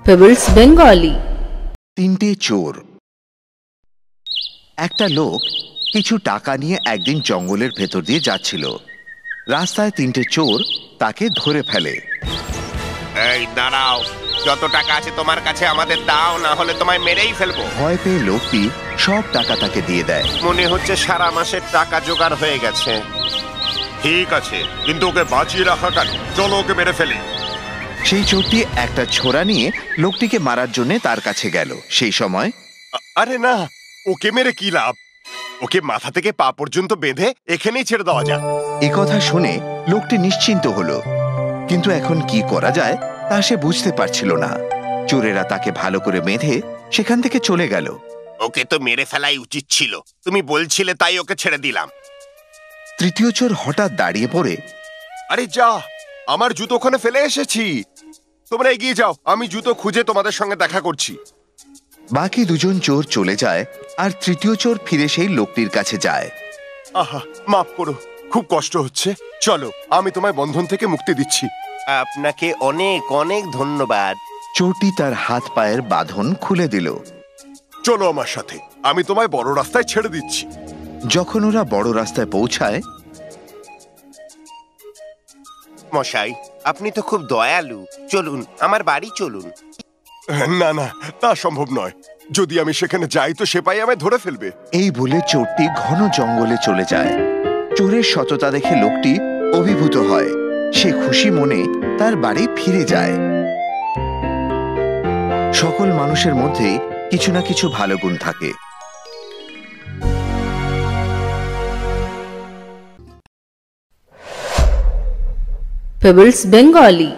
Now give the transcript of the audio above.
Pebbles Bengali। তিনটে চোর। একটা লোক কিছু টাকা নিয়ে একদিন জঙ্গলের ভেতর দিয়ে যাচ্ছিল। রাস্তায় তিনটে চোর তাকে ধরে ফেলে। এই দাঁড়াও, যত টাকা আছে তোমার কাছে আমাদের দাও, না হলে তোমায় মেরেই ফেলবো। ভয় পেয়ে লোকটি সব টাকা তাকে দিয়ে দেয়। মনে হচ্ছে সারা মাসের টাকা জোগাড় হয়ে গেছে। ঠিক আছে, কিন্তু ওকে বাঁচিয়ে রাখা কেন? চলো ওকে মেরে ফেলি। সেই চোরটি একটা ছোরা নিয়ে লোকটিকে মারার জন্য তার কাছে গেল। সেই সময় আরে না, ওকে মেরে কি লাভ? ওকে মাথা থেকে পা পর্যন্ত বেঁধে এখানেই ছেড়ে দেওয়া যাক। একথা শুনে লোকটি নিশ্চিন্ত হলো, কিন্তু এখন কি করা যায় তা সে বুঝতে পারছিল না। চোরেরা তাকে ভালো করে বেঁধে সেখান থেকে চলে গেল। ওকে তো মেরে ফেলাই উচিত ছিল, তুমি বলছিলে তাই ওকে ছেড়ে দিলাম। তৃতীয় চোর হঠাৎ দাঁড়িয়ে পড়ে, আরে যা, আমার জুতো ওখানে ফেলে এসেছি। তোমরা এগিয়ে যাও, আমি জুতো খুঁজে তোমাদের সঙ্গে দেখা করছি। বাকি দুজন চোর চলে যায় আর তৃতীয় চোর ফিরে সেই লোকটির কাছে যায়। আহা, মাফ করো, খুব কষ্ট হচ্ছে। চলো, আমি তোমায় বন্ধন থেকে মুক্তি দিচ্ছি। আপনাকে অনেক অনেক ধন্যবাদ। চোরটি তার হাত পায়ের বাঁধন খুলে দিল। চলো আমার সাথে, আমি তোমায় বড় রাস্তায় ছেড়ে দিচ্ছি। যখন ওরা বড় রাস্তায় পৌঁছায়, মশাই, আপনি তো খুব দয়ালু, চলুন আমার বাড়ি চলুন। না না, তা সম্ভব নয়। যদি আমি সেখানে যাই তো সেপাই আমায় ধরে ফেলবে। এই বলে চোরটি ঘন জঙ্গলে চলে যায়। চোরের সততা দেখে লোকটি অভিভূত হয়। সে খুশি মনে তার বাড়ি ফিরে যায়। সকল মানুষের মধ্যে কিছু না কিছু ভালো গুণ থাকে। Pebbles Bengali।